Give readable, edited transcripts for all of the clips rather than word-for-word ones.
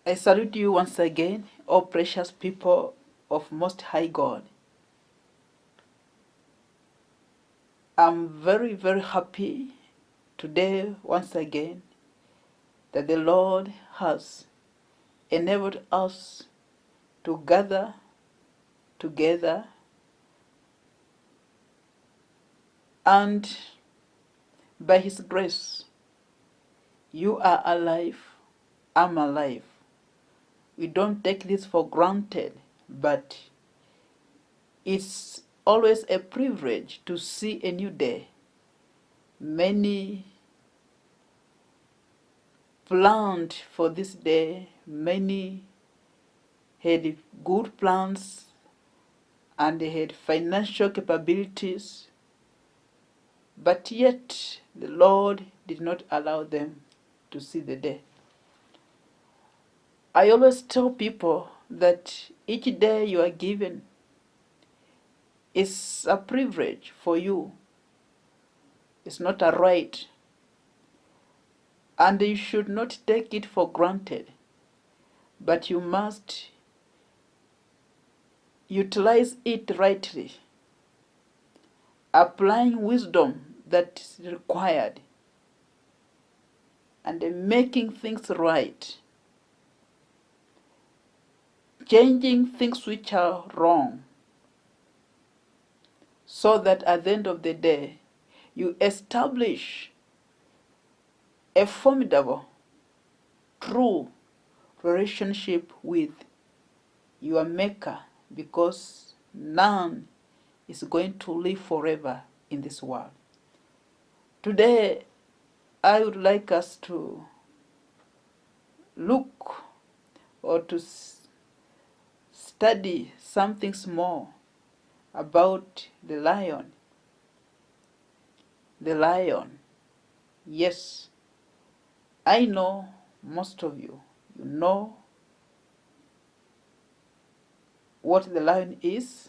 I salute you once again, O precious people of Most High God. I'm very, very happy today once again that the Lord has enabled us to gather together, and by His grace, you are alive, I'm alive. We don't take this for granted, but it's always a privilege to see a new day. Many planned for this day, many had good plans and they had financial capabilities, but yet the Lord did not allow them to see the day. I always tell people that each day you are given is a privilege for you. It's not a right. And you should not take it for granted, but you must utilize it rightly, applying wisdom that is required and making things right, changing things which are wrong, so that at the end of the day, you establish a formidable, true relationship with your Maker, because none is going to live forever in this world. Today, I would like us to look or to study something small about the lion. The lion. Yes, I know most of you know what the lion is.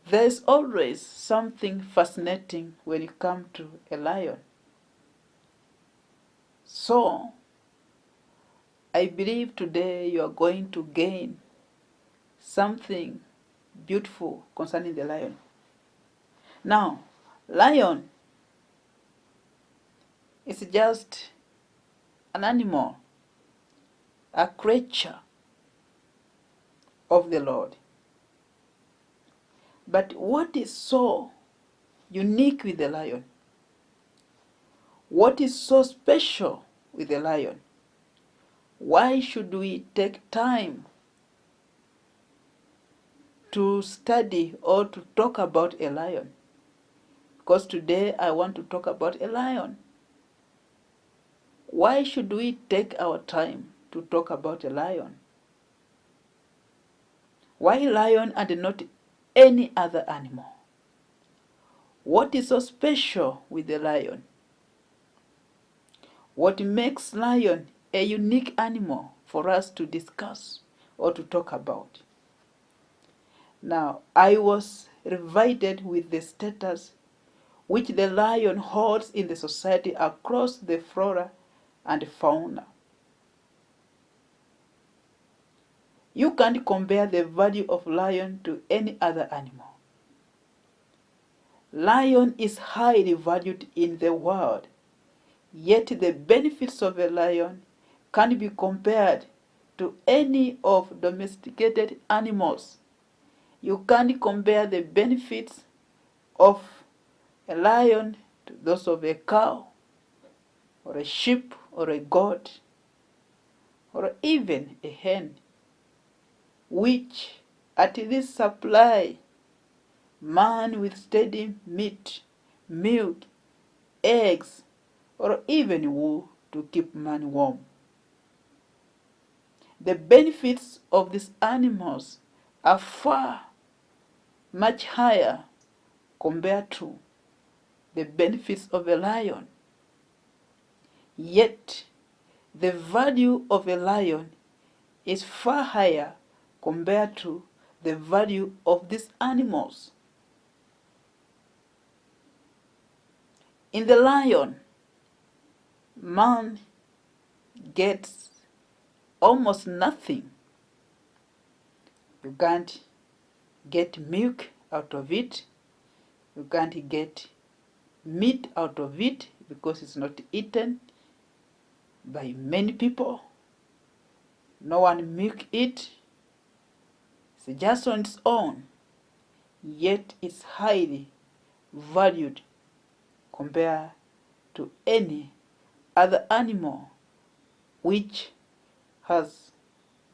There is always something fascinating when you come to a lion. So, I believe today you are going to gain something beautiful concerning the lion. Now, lion is just an animal, a creature of the Lord. But what is so unique with the lion? What is so special with the lion? Why should we take time to study or to talk about a lion? Because today I want to talk about a lion. Why should we take our time to talk about a lion? Why lion and not any other animal? What is so special with the lion? What makes lion a unique animal for us to discuss or to talk about? Now, I was revived with the status which the lion holds in the society across the flora and fauna. You can't compare the value of lion to any other animal. Lion is highly valued in the world, yet the benefits of a lion can't be compared to any of domesticated animals. You can't compare the benefits of a lion to those of a cow, or a sheep, or a goat, or even a hen, which at this supply man with steady meat, milk, eggs, or even wool to keep man warm. The benefits of these animals are far much higher compared to the benefits of a lion. Yet, the value of a lion is far higher compared to the value of these animals. In the lion, man gets almost nothing. You can't get milk out of it. You can't get meat out of it because it's not eaten by many people. No one milk it. It's just on its own. Yet it's highly valued compared to any other animal which has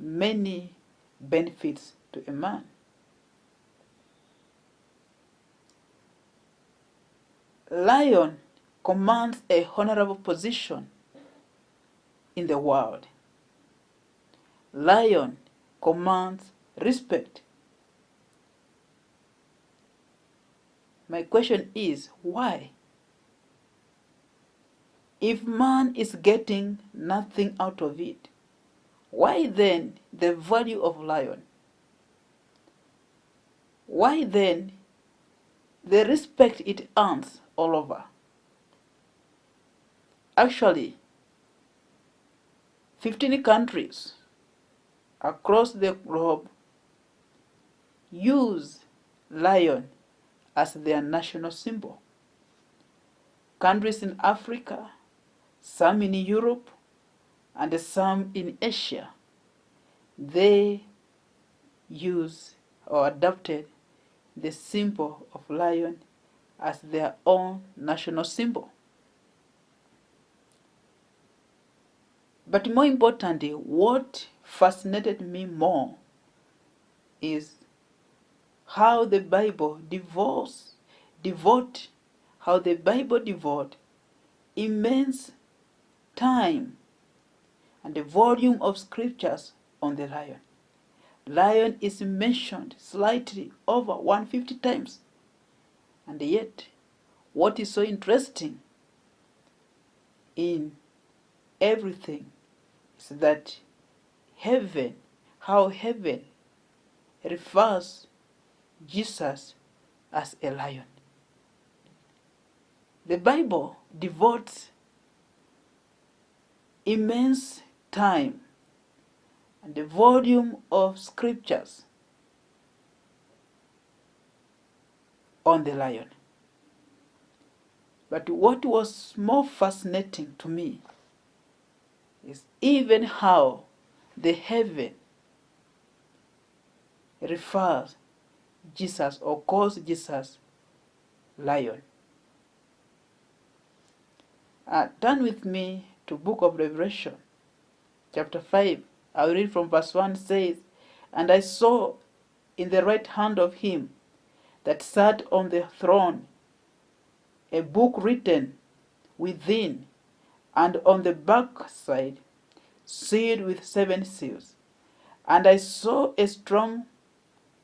many benefits to a man. Lion commands a honorable position in the world. Lion commands respect. My question is, why? If man is getting nothing out of it, why then the value of lion? Why then the respect it earns all over? Actually, 15 countries across the globe use lion as their national symbol. Countries in Africa, some in Europe, and some in Asia, they use or adopted the symbol of lion as their own national symbol. But more importantly, what fascinated me more is how the Bible devote immense time and the volume of scriptures on the lion. Lion is mentioned slightly over 150 times. And yet, what is so interesting in everything is that how heaven refers Jesus as a lion. The Bible devotes immense time and the volume of scriptures on the lion. But what was more fascinating to me is even how the heaven refers Jesus or calls Jesus lion. Turn with me to book of Revelation, chapter 5. I'll read from verse 1. Says, "And I saw in the right hand of him that sat on the throne a book written within and on the back side, sealed with 7 seals. And I saw a strong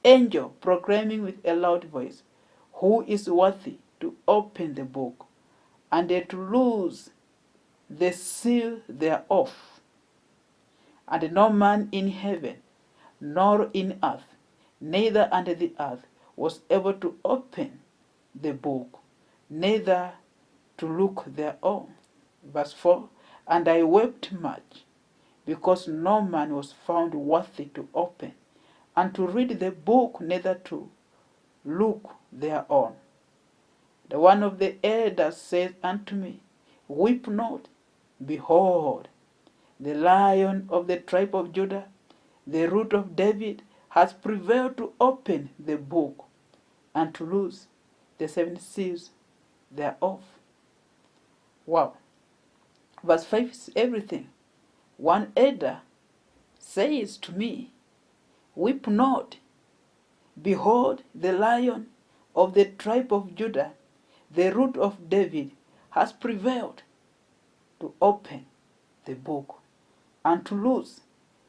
angel proclaiming with a loud voice, Who is worthy to open the book and to loose the seal thereof? And no man in heaven, nor in earth, neither under the earth, was able to open the book, neither to look thereon." Verse 4, "And I wept much, because no man was found worthy to open, and to read the book, neither to look thereon. The one of the elders said unto me, Weep not, behold, the Lion of the tribe of Judah, the Root of David, has prevailed to open the book, and to loose the 7 seals thereof." Wow. Verse 5 is everything. One elder says to me, "Weep not, behold, the Lion of the tribe of Judah, the Root of David, has prevailed to open the book and to loose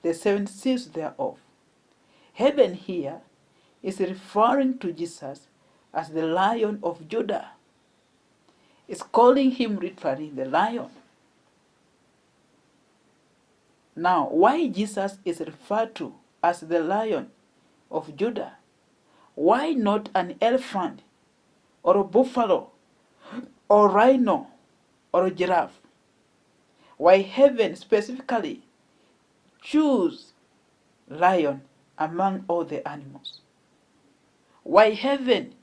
the 7 seals thereof." Heaven here is referring to Jesus as the Lion of Judah. It's calling him literally the lion. Now, why Jesus is referred to as the Lion of Judah? Why not an elephant or a buffalo or rhino or a giraffe? Why heaven specifically choose lion among all the animals. Why heaven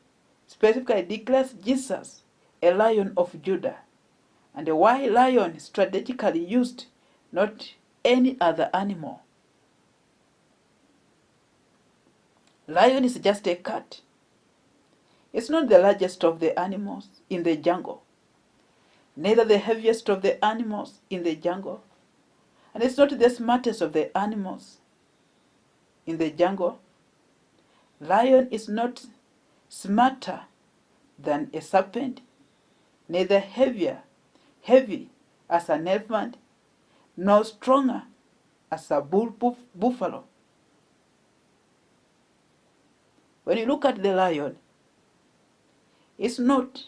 specifically declares Jesus a Lion of Judah, and why lion is strategically used, not any other animal. Lion is just a cat. It's not the largest of the animals in the jungle, neither the heaviest of the animals in the jungle, and it's not the smartest of the animals in the jungle. Lion is not smarter than a serpent, neither heavy as an elephant, nor stronger as a buffalo. When you look at the lion, it's not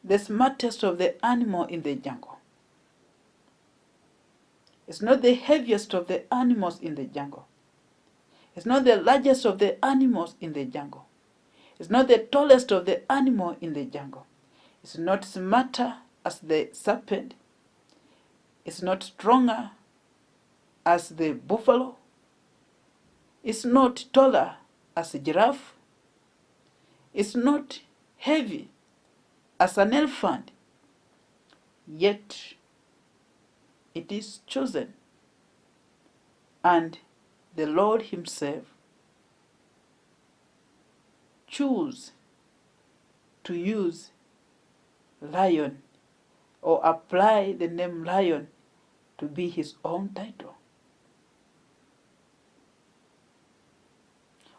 the smartest of the animal in the jungle. It's not the heaviest of the animals in the jungle. It's not the largest of the animals in the jungle. It's not the tallest of the animal in the jungle. It's not smarter as the serpent. It's not stronger as the buffalo. It's not taller as a giraffe. It's not heavy as an elephant. Yet it is chosen. And the Lord himself choose to use lion or apply the name lion to be his own title.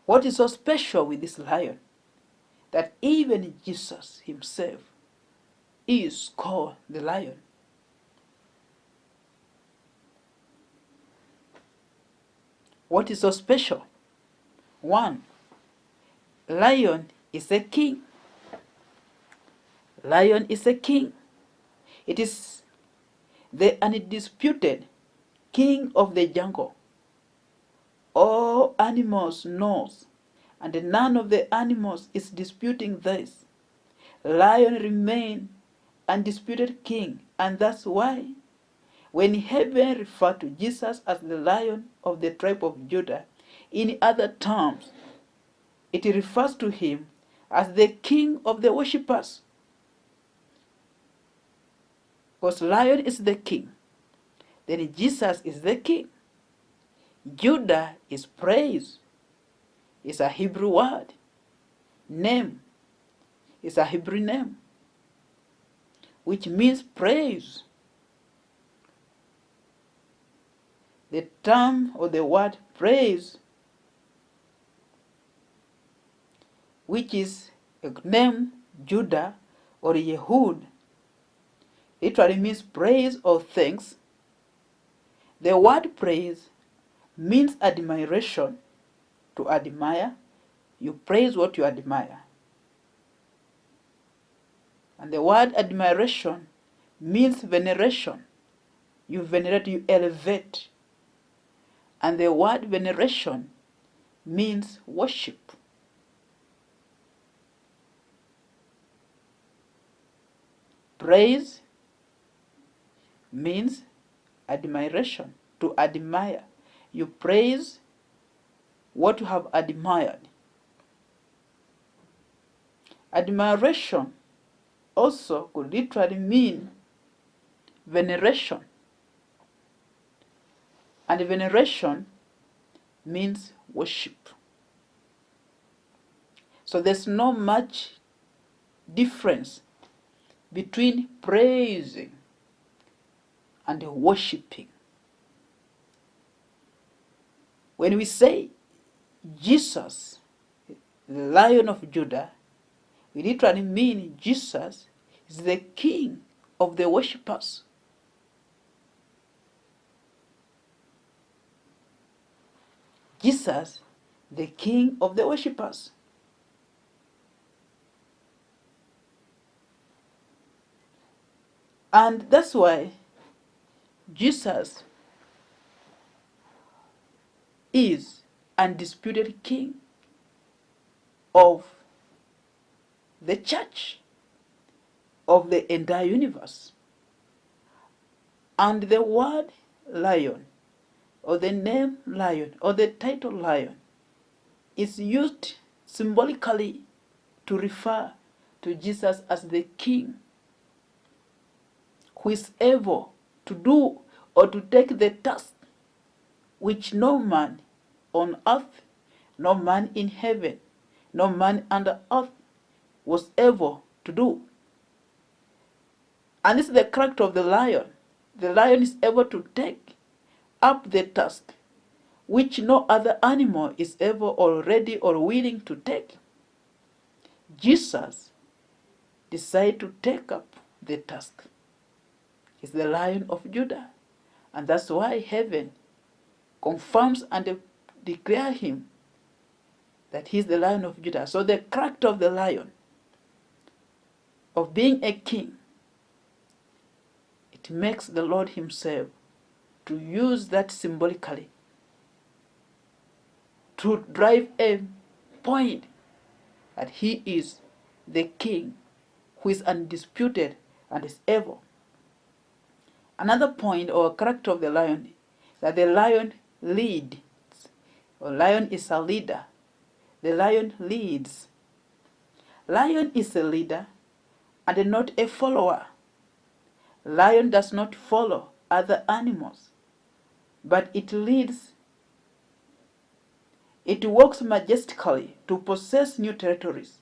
What is so special with this lion that even Jesus himself is called the lion? What is so special? One, lion is a king. Lion is a king. It is the undisputed king of the jungle. All animals knows, and none of the animals is disputing this. Lion remain undisputed king, and that's why when heaven referred to Jesus as the Lion of the tribe of Judah, in other terms, it refers to him as the king of the worshippers. Because lion is the king, then Jesus is the king. Judah is praise. It's a Hebrew word. Name is a Hebrew name, which means praise. The term or the word praise, which is a name Judah or Yehud, literally means praise or thanks. The word praise means admiration, to admire. You praise what you admire. And the word admiration means veneration. You venerate, you elevate. And the word veneration means worship. Praise means admiration, to admire. You praise what you have admired. Admiration also could literally mean veneration. And veneration means worship. So there's no much difference between praising and worshiping. When we say Jesus, the Lion of Judah, we literally mean Jesus is the king of the worshippers. Jesus, the king of the worshippers. And that's why Jesus is undisputed king of the church, of the entire universe. And the word lion, or the name lion, or the title lion, is used symbolically to refer to Jesus as the king who is able to do or to take the task which no man on earth, no man in heaven, no man under earth was able to do. And this is the character of the lion. The lion is able to take up the task which no other animal is ever or ready or willing to take. Jesus decided to take up the task. He's the Lion of Judah. And that's why heaven confirms and declares him that he's the Lion of Judah. So the character of the lion, of being a king, it makes the Lord himself to use that symbolically to drive a point that he is the king who is undisputed and is able. Another point or character of the lion, that the lion leads, or lion is a leader. The lion leads. Lion is a leader and not a follower. Lion does not follow other animals, but it leads. It walks majestically to possess new territories,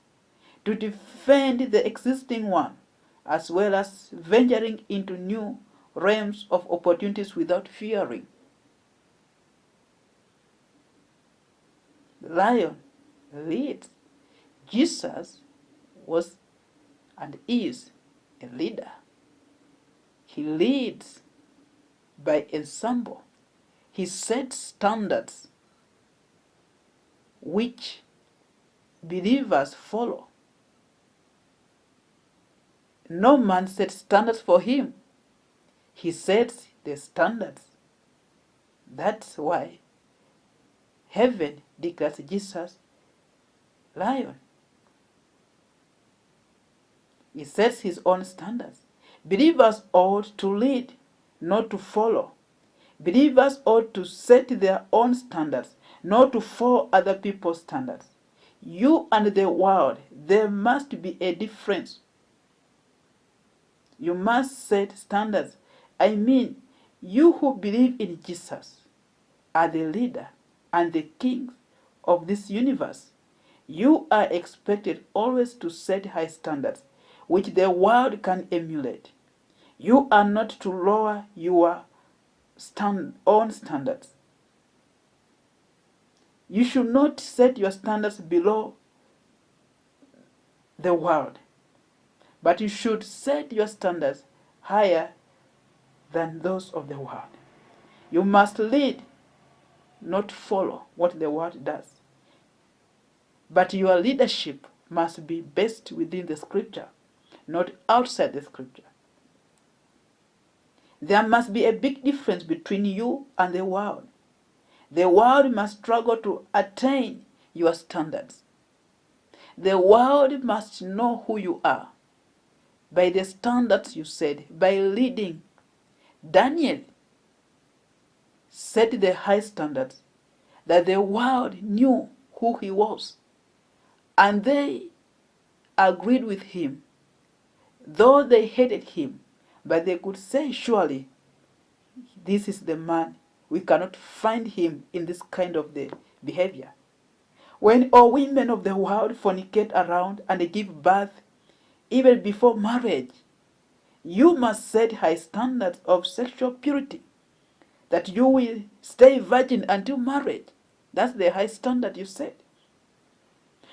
to defend the existing one, as well as venturing into new realms of opportunities without fearing. The lion leads. Jesus was and is a leader. He leads by example. He sets standards which believers follow. No man sets standards for him. He sets the standards. That's why heaven declares Jesus lion. He sets his own standards. Believers ought to lead, not to follow. Believers ought to set their own standards, not to follow other people's standards. You and the world, there must be a difference. You must set standards. I mean, you who believe in Jesus are the leader and the king of this universe. You are expected always to set high standards, which the world can emulate. You are not to lower your own standards. You should not set your standards below the world, but you should set your standards higher than those of the world. You must lead, not follow what the world does. But your leadership must be based within the scripture, not outside the scripture. There must be a big difference between you and the world. The world must struggle to attain your standards. The world must know who you are by the standards you set, by leading. Daniel set the high standards that the world knew who he was, and they agreed with him, though they hated him, but they could say, surely, this is the man. We cannot find him in this kind of the behavior. When all women of the world fornicate around and give birth, even before marriage, you must set high standards of sexual purity, that you will stay virgin until marriage. That's the high standard you set.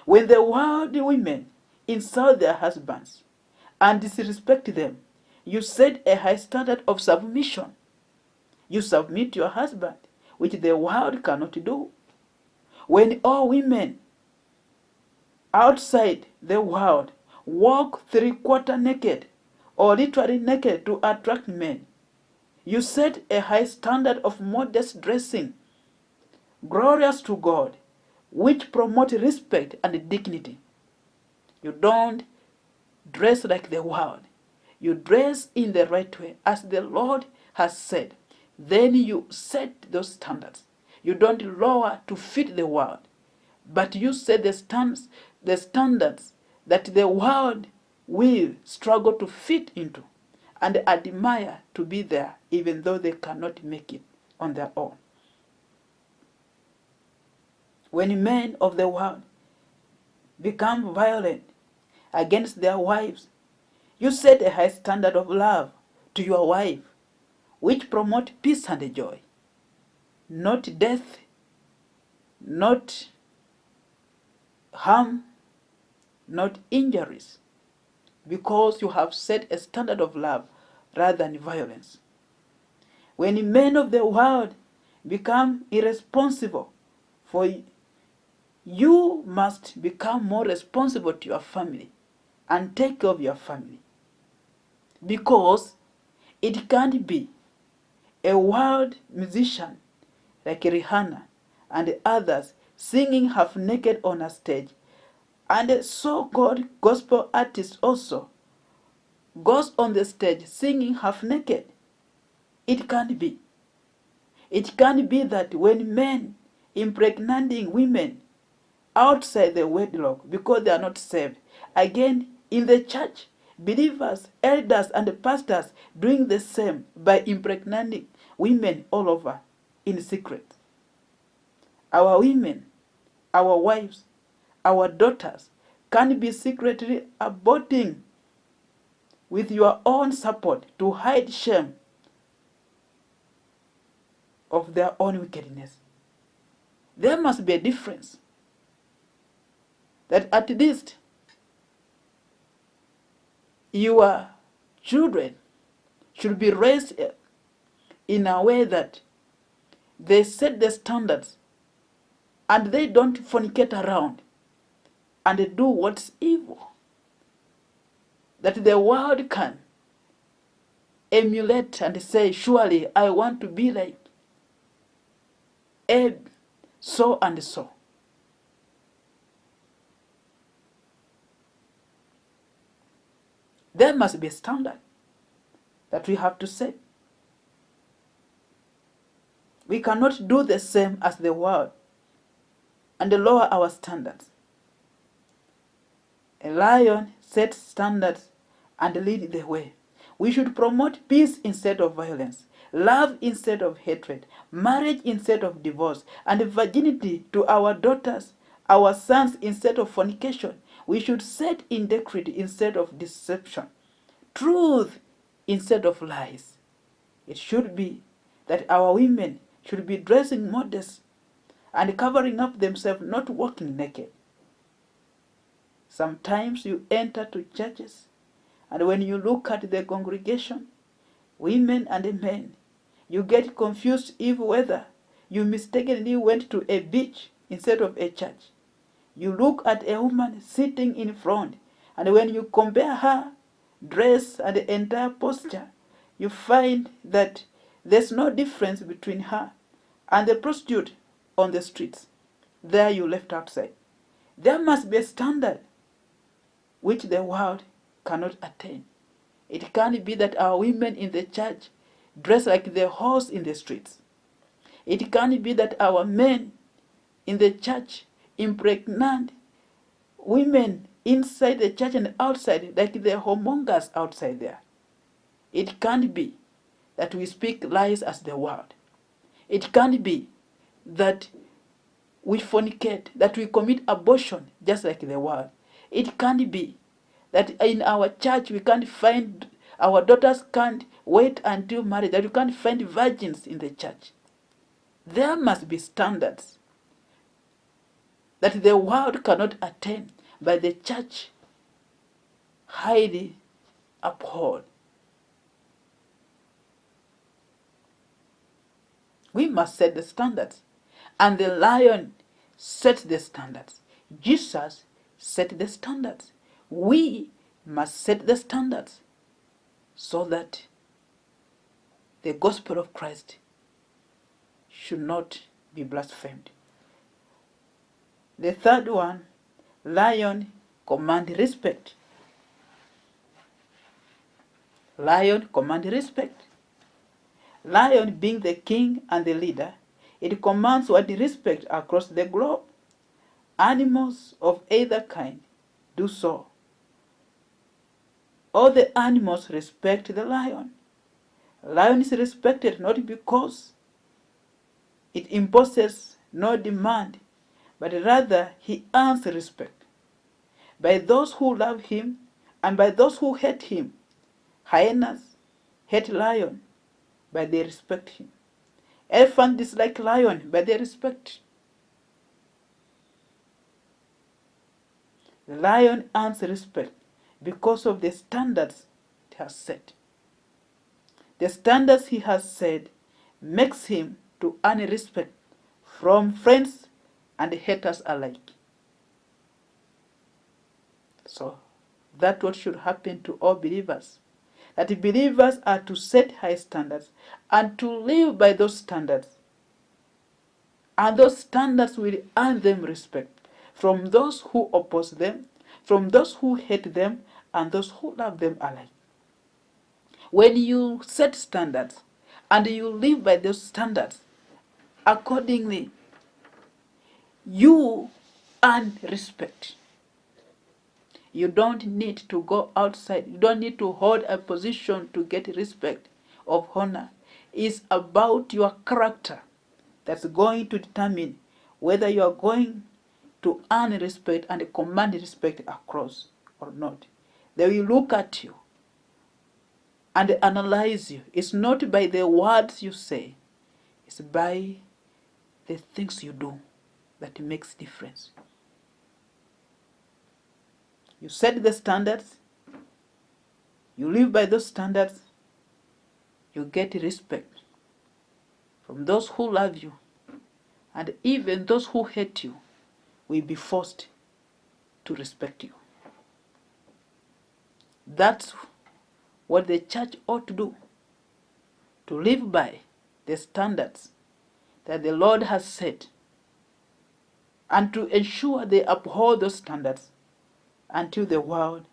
When the worldly women insult their husbands and disrespect them, you set a high standard of submission. You submit your husband, which the world cannot do. When all women outside the world walk three-quarter naked or literally naked to attract men, you set a high standard of modest dressing, glorious to God, which promote respect and dignity. You don't dress like the world. You dress in the right way, as the Lord has said, then you set those standards. You don't lower to fit the world, but you set the standards that the world will struggle to fit into and admire to be there, even though they cannot make it on their own. When men of the world become violent against their wives, you set a high standard of love to your wife, which promote peace and joy, not death, not harm, not injuries, because you have set a standard of love rather than violence. When men of the world become irresponsible, for you must become more responsible to your family and take care of your family. Because it can't be a world musician like Rihanna and others singing half naked on a stage, and a so-called gospel artist also goes on the stage singing half naked. It can't be. It can't be that when men impregnating women outside the wedlock because they are not saved, again in the church, believers, elders, and pastors doing the same by impregnating women all over in secret. Our women, our wives, our daughters can be secretly aborting with your own support to hide shame of their own wickedness. There must be a difference. That at least your children should be raised in a way that they set the standards and they don't fornicate around and do what's evil. That the world can emulate and say, surely I want to be like Abe, so and so. There must be a standard that we have to set. We cannot do the same as the world and lower our standards. A lion sets standards and lead the way. We should promote peace instead of violence, love instead of hatred, marriage instead of divorce, and virginity to our daughters, our sons instead of fornication. We should set integrity instead of deception, truth instead of lies. It should be that our women should be dressing modest and covering up themselves, not walking naked. Sometimes you enter to churches, and when you look at the congregation, women and men, you get confused if whether you mistakenly went to a beach instead of a church. You look at a woman sitting in front, and when you compare her dress and entire posture, you find that there's no difference between her and the prostitute on the streets. There you left outside. There must be a standard which the world cannot attain. It can't be that our women in the church dress like the horse in the streets. It can't be that our men in the church impregnate women inside the church and outside like the whoremongers outside there. It can't be that we speak lies as the world. It can't be that we fornicate, that we commit abortion just like the world. It can't be that in our church we can't find, our daughters can't wait until marriage, that we can't find virgins in the church. There must be standards that the world cannot attain, but the church highly uphold. We must set the standards, and the lion set the standards. Jesus set the standards. We must set the standards so that the gospel of Christ should not be blasphemed. The third one, lion command respect. Lion command respect. Lion being the king and the leader, it commands worthy respect across the globe. Animals of either kind do so. All the animals respect the lion. Lion is respected not because it imposes no demand, but rather he earns respect by those who love him and by those who hate him. Hyenas hate lion, but they respect him. Elephants dislike lion, but they respect. The lion earns respect because of the standards it has set. The standards he has set makes him to earn respect from friends and haters alike. So that's what should happen to all believers. That believers are to set high standards and to live by those standards. And those standards will earn them respect from those who oppose them, from those who hate them, and those who love them alike. When you set standards and you live by those standards, accordingly, you earn respect. You don't need to go outside. You don't need to hold a position to get respect of honor. It's about your character that's going to determine whether you are going to earn respect and command respect across or not. They will look at you and analyze you. It's not by the words you say, it's by the things you do that makes difference. You set the standards, you live by those standards, you get respect from those who love you, and even those who hate you will be forced to respect you. That's what the church ought to do, to live by the standards that the Lord has set, and to ensure they uphold those standards until the world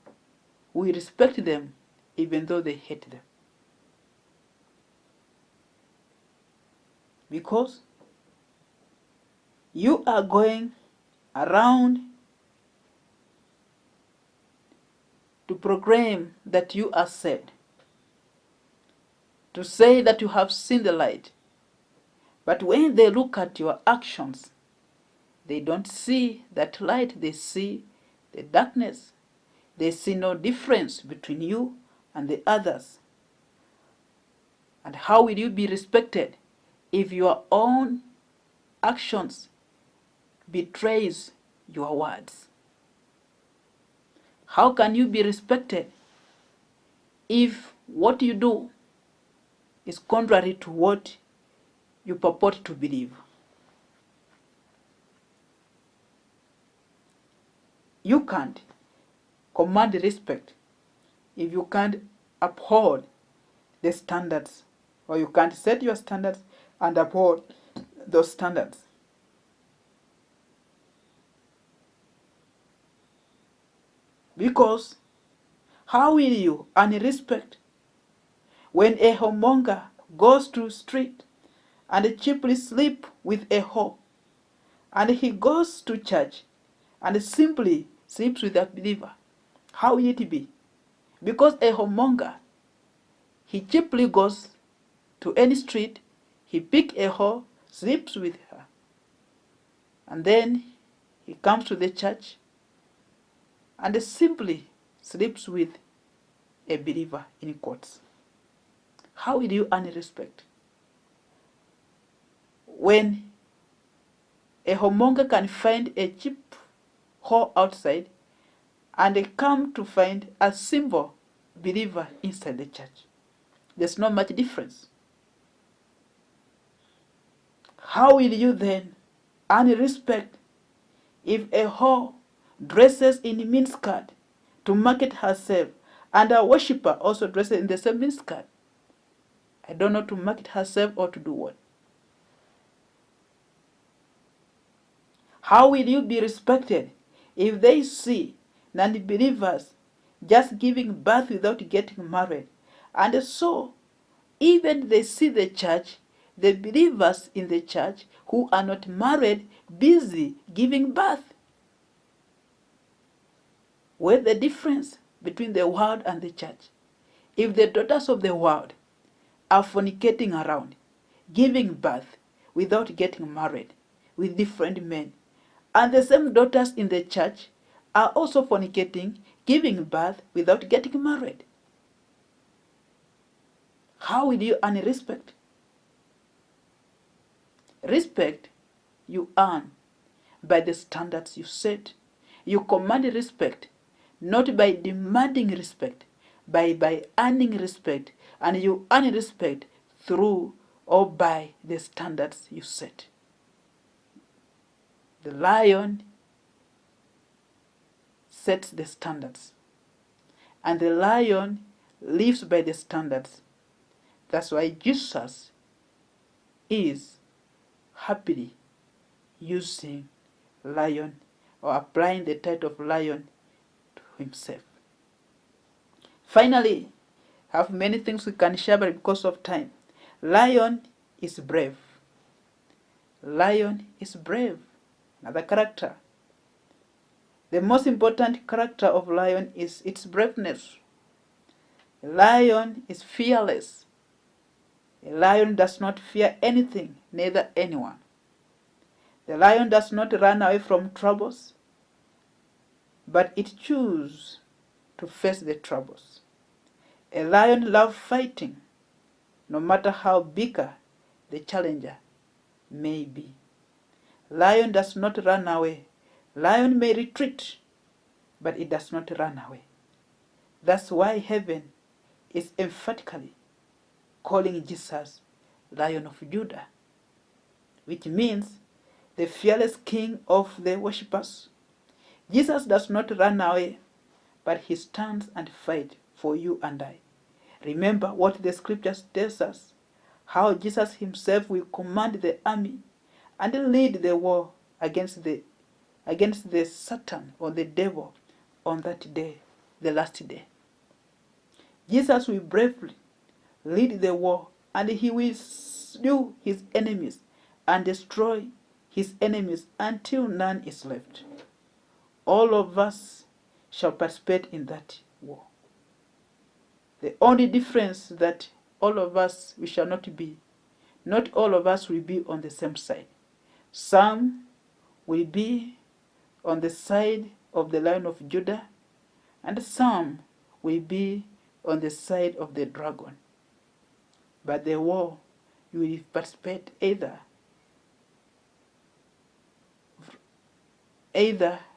will respect them even though they hate them. Because you are going around to proclaim that you are saved, to say that you have seen the light. But when they look at your actions, they don't see that light, they see the darkness. They see no difference between you and the others. And how will you be respected if your own actions betrays your words? How can you be respected if what you do is contrary to what you purport to believe? You can't command respect if you can't uphold the standards, or you can't set your standards and uphold those standards. Because how will you earn respect when a whoremonger goes to the street and cheaply sleep with a whore, and he goes to church and simply sleeps with a believer? How will it be? Because a whoremonger, he cheaply goes to any street, he picks a whore, sleeps with her, and then he comes to the church and simply sleeps with a believer, in quotes. How will you earn respect when a whoremonger can find a cheap whore outside and come to find a simple believer inside the church? There's not much difference. How will you then earn respect if a whore dresses in miniskirt to market herself, and a worshipper also dresses in the same miniskirt? I don't know, to market herself or to do what? How will you be respected if they see non-believers just giving birth without getting married, and so Even they see the church, the believers in the church who are not married, busy giving birth. What's the difference between the world and the church? If the daughters of the world are fornicating around, giving birth without getting married with different men, and the same daughters in the church are also fornicating, giving birth without getting married, how will you earn respect? Respect you earn by the standards you set. You command respect, not by demanding respect, by earning respect, and you earn respect through or by the standards you set. The lion sets the standards, and the lion lives by the standards. That's why Jesus is happily using lion or applying the title of lion to himself. Finally, I have many things we can share, but because of time, lion is brave. Lion is brave. Another character. The most important character of lion is its braveness. A lion is fearless. A lion does not fear anything, neither anyone. The lion does not run away from troubles, but it chooses to face the troubles. A lion loves fighting, no matter how bigger the challenger may be. Lion does not run away. Lion may retreat, but it does not run away. That's why heaven is emphatically calling Jesus Lion of Judah, which means the fearless king of the worshippers. Jesus does not run away, but he stands and fights for you and I. Remember what the scriptures tells us, how Jesus himself will command the army and lead the war against the Satan or the devil on that day, the last day. Jesus will bravely lead the war, and he will slew his enemies and destroy his enemies until none is left. All of us shall participate in that war. The only difference that all of us we shall not all of us will be on the same side. Some will be on the side of the Lion of Judah, and some will be on the side of the dragon. But the war, you will participate either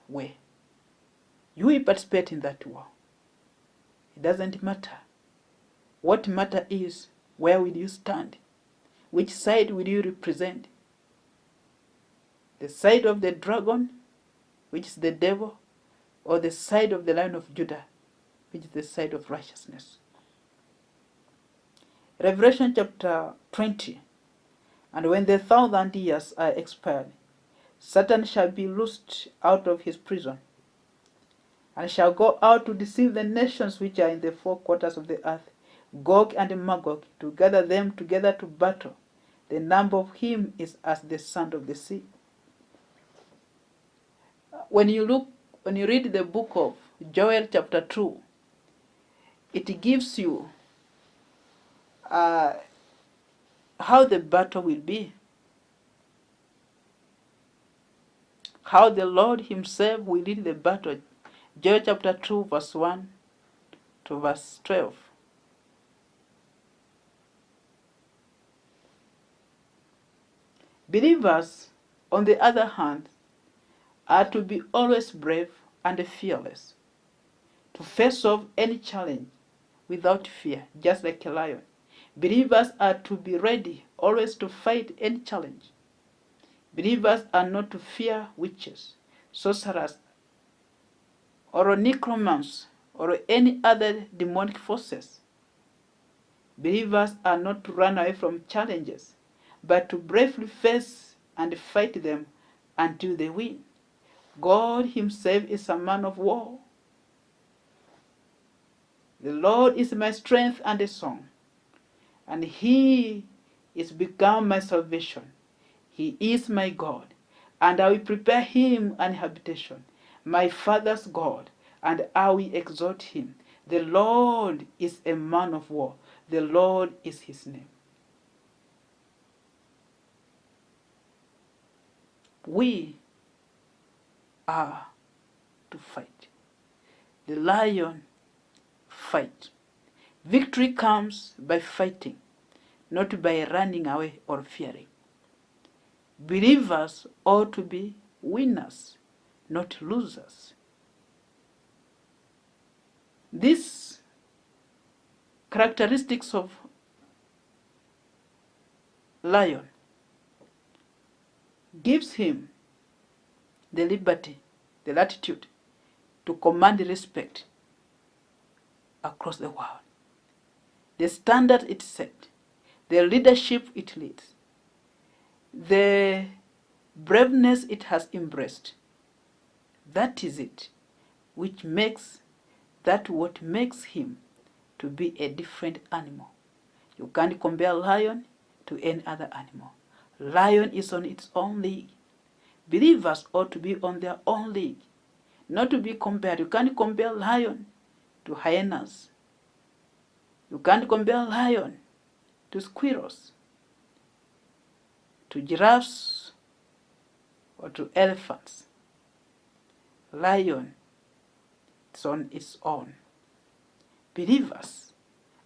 way. You will participate in that war. It doesn't matter. What matters is, where will you stand? Which side will you represent? The side of the dragon, which is the devil, or the side of the Lion of Judah, which is the side of righteousness? Revelation chapter 20. And when the 1,000 years are expired, Satan shall be loosed out of his prison, and shall go out to deceive the nations which are in the four quarters of the earth, Gog and Magog, to gather them together to battle. The number of him is as the sand of the sea. When you read the book of Joel chapter 2, it gives you how the battle will be, how the Lord himself will lead the battle. Joel chapter 2 verse 1 to verse 12. Believers, on the other hand, are to be always brave and fearless, to face off any challenge without fear, just like a lion. Believers are to be ready always to fight any challenge. Believers are not to fear witches, sorcerers, or necromancers, or any other demonic forces. Believers are not to run away from challenges, but to bravely face and fight them until they win. God himself is a man of war. The Lord is my strength and a song, and he is become my salvation. He is my God, and I will prepare him an habitation, my father's God, and I will exalt him. The Lord is a man of war. The Lord is his name. We are to fight. The lion fight. Victory comes by fighting, not by running away or fearing. Believers ought to be winners, not losers. These characteristics of lion gives him the liberty, the latitude to command respect across the world. The standard it set, the leadership it leads, the braveness it has embraced. That is it, which makes that what makes him to be a different animal. You can't compare lion to any other animal. Lion is on its own league. Believers ought to be on their own league, not to be compared. You can't compare lion to hyenas. You can't compare lion to squirrels, to giraffes, or to elephants. Lion is on its own. Believers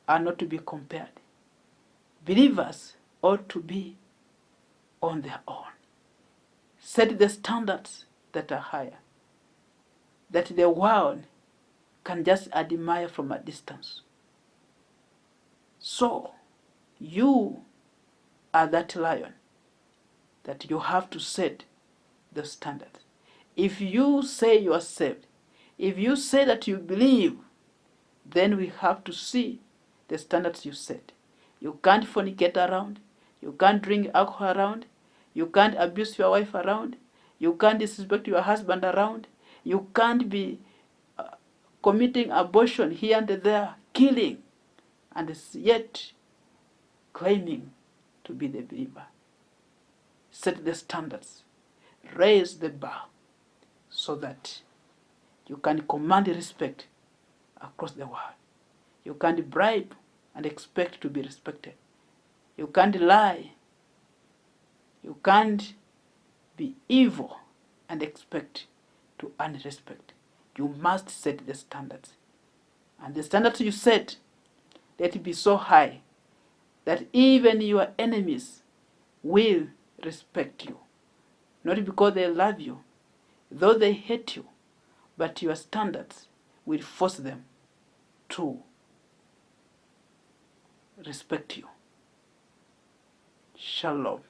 are not to be compared. Believers ought to be on their own. Set the standards that are higher, that the world can just admire from a distance. So, you are that lion that you have to set the standards. If you say you are saved, if you say that you believe, then we have to see the standards you set. You can't fornicate around. You can't drink alcohol around. You can't abuse your wife around. You can't disrespect your husband around. You can't be committing abortion here and there, killing, and yet claiming to be the believer. Set the standards. Raise the bar so that you can command respect across the world. You can't bribe and expect to be respected. You can't lie. You can't be evil and expect to earn respect. You must set the standards. And the standards you set, let it be so high that even your enemies will respect you. Not because they love you, though they hate you, but your standards will force them to respect you. Shalom.